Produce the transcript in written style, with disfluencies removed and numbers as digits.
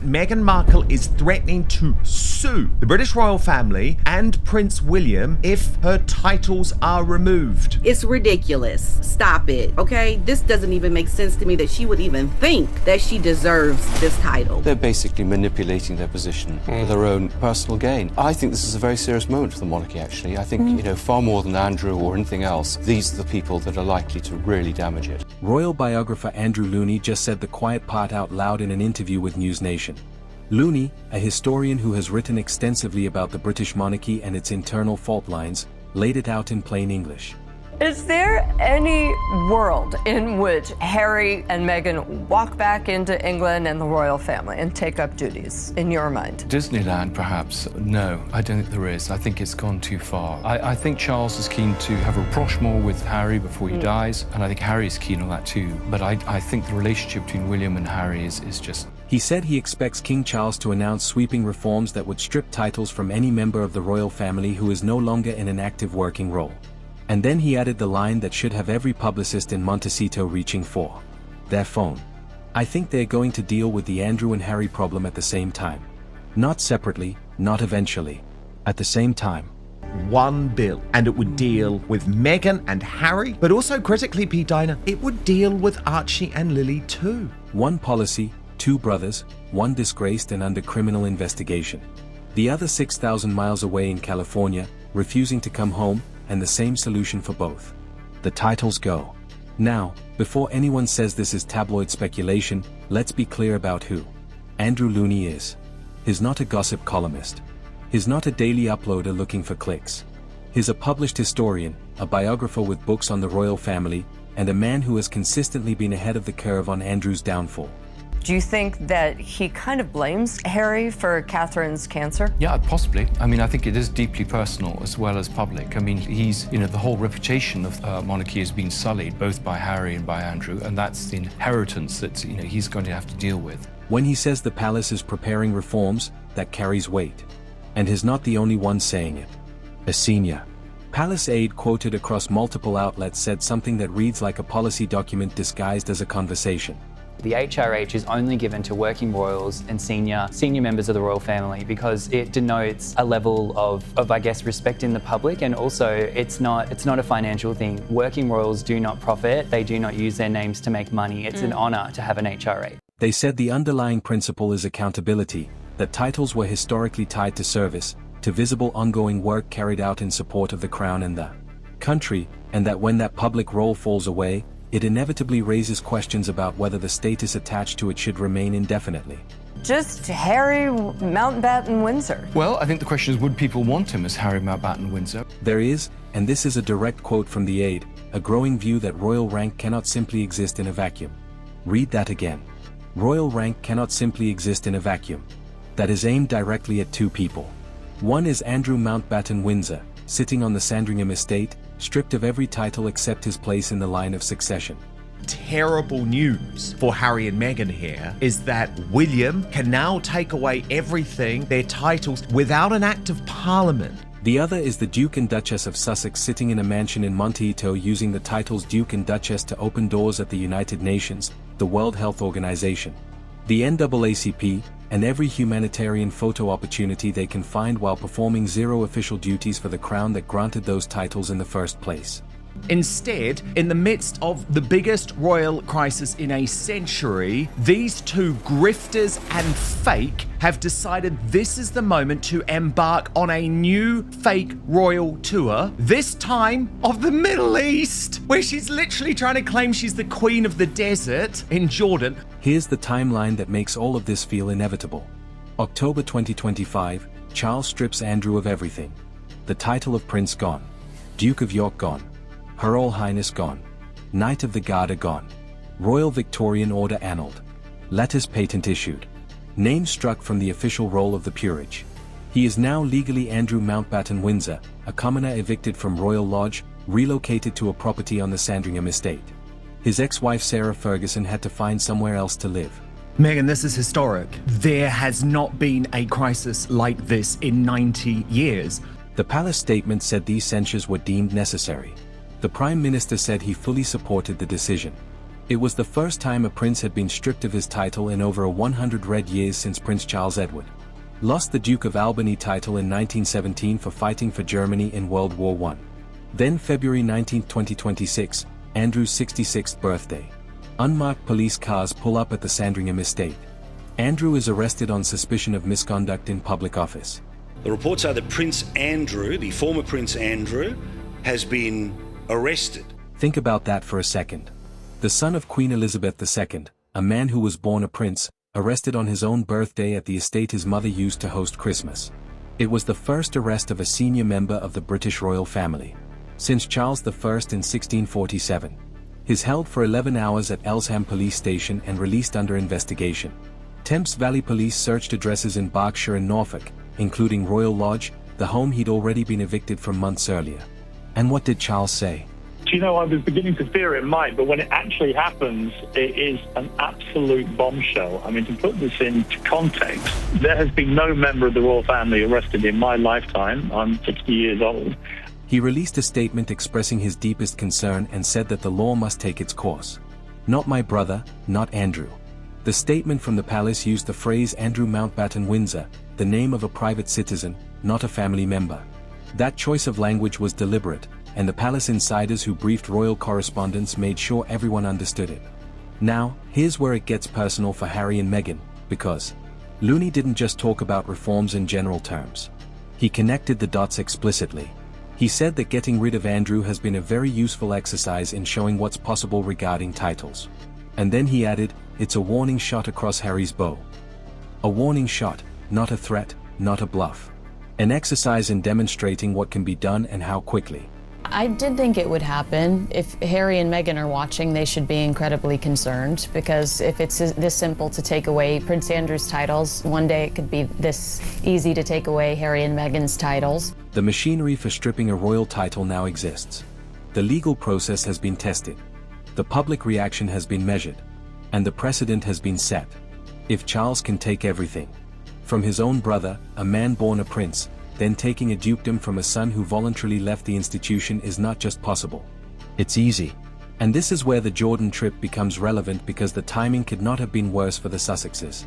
Meghan Markle is threatening to sue the British royal family and Prince William if her titles are removed. It's ridiculous. Stop it, okay? This doesn't even make sense to me that she would even think that she deserves this title. They're basically manipulating their position for their own personal gain. I think this is a very serious moment for the monarchy, actually. I think, far more than Andrew or anything else, these are the people that are likely to really damage it. Royal biographer Andrew Lownie just said the quiet part out loud in an interview with News Nation. Lownie, a historian who has written extensively about the British monarchy and its internal fault lines, laid it out in plain English. Is there any world in which Harry and Meghan walk back into England and the royal family and take up duties, in your mind? Disneyland, perhaps. No, I don't think there is. I think it's gone too far. I think Charles is keen to have a rapprochement with Harry before he dies, and I think Harry is keen on that too. But I think the relationship between William and Harry is just... He said he expects King Charles to announce sweeping reforms that would strip titles from any member of the royal family who is no longer in an active working role. And then he added the line that should have every publicist in Montecito reaching for their phone. I think they're going to deal with the Andrew and Harry problem at the same time. Not separately, not eventually. At the same time. One bill, and it would deal with Meghan and Harry, but also critically, Pete Diner, it would deal with Archie and Lily too. One policy, two brothers, one disgraced and under criminal investigation. The other 6,000 miles away in California, refusing to come home, and the same solution for both. The titles go. Now, before anyone says this is tabloid speculation, let's be clear about who Andrew Lownie is. He's not a gossip columnist. He's not a daily uploader looking for clicks. He's a published historian, a biographer with books on the royal family, and a man who has consistently been ahead of the curve on Andrew's downfall. Do you think that he kind of blames Harry for Catherine's cancer? Yeah, possibly. I mean, I think it is deeply personal as well as public. I mean, he's, the whole reputation of monarchy has been sullied both by Harry and by Andrew, and that's the inheritance that, he's going to have to deal with. When he says the palace is preparing reforms, that carries weight. And he's not the only one saying it. A senior palace aide quoted across multiple outlets said something that reads like a policy document disguised as a conversation. The HRH is only given to working royals and senior members of the royal family because it denotes a level of I guess, respect in the public, and also it's not a financial thing. Working royals do not profit, they do not use their names to make money. It's an honor to have an HRH. They said the underlying principle is accountability, that titles were historically tied to service, to visible ongoing work carried out in support of the crown and the country, and that when that public role falls away, it inevitably raises questions about whether the status attached to it should remain indefinitely. Just Harry Mountbatten Windsor. Well, I think the question is, would people want him as Harry Mountbatten Windsor? There is, and this is a direct quote from the aide, a growing view that royal rank cannot simply exist in a vacuum. Read that again. Royal rank cannot simply exist in a vacuum. That is aimed directly at two people. One is Andrew Mountbatten Windsor, sitting on the Sandringham estate, stripped of every title except his place in the line of succession. Terrible news for Harry and Meghan here is that William can now take away everything, their titles, without an act of parliament. The other is the Duke and Duchess of Sussex sitting in a mansion in Montecito using the titles Duke and Duchess to open doors at the United Nations, the World Health Organization, the NAACP, and every humanitarian photo opportunity they can find while performing zero official duties for the crown that granted those titles in the first place. Instead, in the midst of the biggest royal crisis in a century, these two grifters and fake have decided this is the moment to embark on a new fake royal tour, this time of the Middle East, where she's literally trying to claim she's the queen of the desert in Jordan. Here's the timeline that makes all of this feel inevitable. October 2025, Charles strips Andrew of everything. The title of Prince gone. Duke of York gone. Her Royal Highness gone. Knight of the Garter gone. Royal Victorian Order annulled. Letters patent issued. Name struck from the official roll of the peerage. He is now legally Andrew Mountbatten Windsor, a commoner evicted from Royal Lodge, relocated to a property on the Sandringham estate. His ex-wife Sarah Ferguson had to find somewhere else to live. Meghan, this is historic. There has not been a crisis like this in 90 years. The palace statement said these censures were deemed necessary. The Prime Minister said he fully supported the decision. It was the first time a prince had been stripped of his title in over 100 red years since Prince Charles Edward. Lost the Duke of Albany title in 1917 for fighting for Germany in World War I. Then February 19, 2026, Andrew's 66th birthday. Unmarked police cars pull up at the Sandringham estate. Andrew is arrested on suspicion of misconduct in public office. The reports are that Prince Andrew, the former Prince Andrew, has been arrested. Think about that for a second. The son of Queen Elizabeth II, a man who was born a prince, arrested on his own birthday at the estate his mother used to host Christmas. It was the first arrest of a senior member of the British royal family since Charles I in 1647. He's held for 11 hours at Elsham Police Station and released under investigation. Thames Valley Police searched addresses in Berkshire and Norfolk, including Royal Lodge, the home he'd already been evicted from months earlier. And what did Charles say? Do you know, I was beginning to fear it might, but when it actually happens, it is an absolute bombshell. I mean, to put this into context, there has been no member of the royal family arrested in my lifetime. I'm 60 years old. He released a statement expressing his deepest concern and said that the law must take its course. Not my brother, not Andrew. The statement from the palace used the phrase Andrew Mountbatten Windsor, the name of a private citizen, not a family member. That choice of language was deliberate, and the palace insiders who briefed royal correspondents made sure everyone understood it. Now, here's where it gets personal for Harry and Meghan, because Lownie didn't just talk about reforms in general terms. He connected the dots explicitly. He said that getting rid of Andrew has been a very useful exercise in showing what's possible regarding titles. And then he added, it's a warning shot across Harry's bow. A warning shot, not a threat, not a bluff. An exercise in demonstrating what can be done and how quickly. I did think it would happen. If Harry and Meghan are watching, they should be incredibly concerned, because if it's this simple to take away Prince Andrew's titles, one day it could be this easy to take away Harry and Meghan's titles. The machinery for stripping a royal title now exists. The legal process has been tested. The public reaction has been measured. And the precedent has been set. If Charles can take everything from his own brother, a man born a prince, then taking a dukedom from a son who voluntarily left the institution is not just possible. It's easy. And this is where the Jordan trip becomes relevant, because the timing could not have been worse for the Sussexes.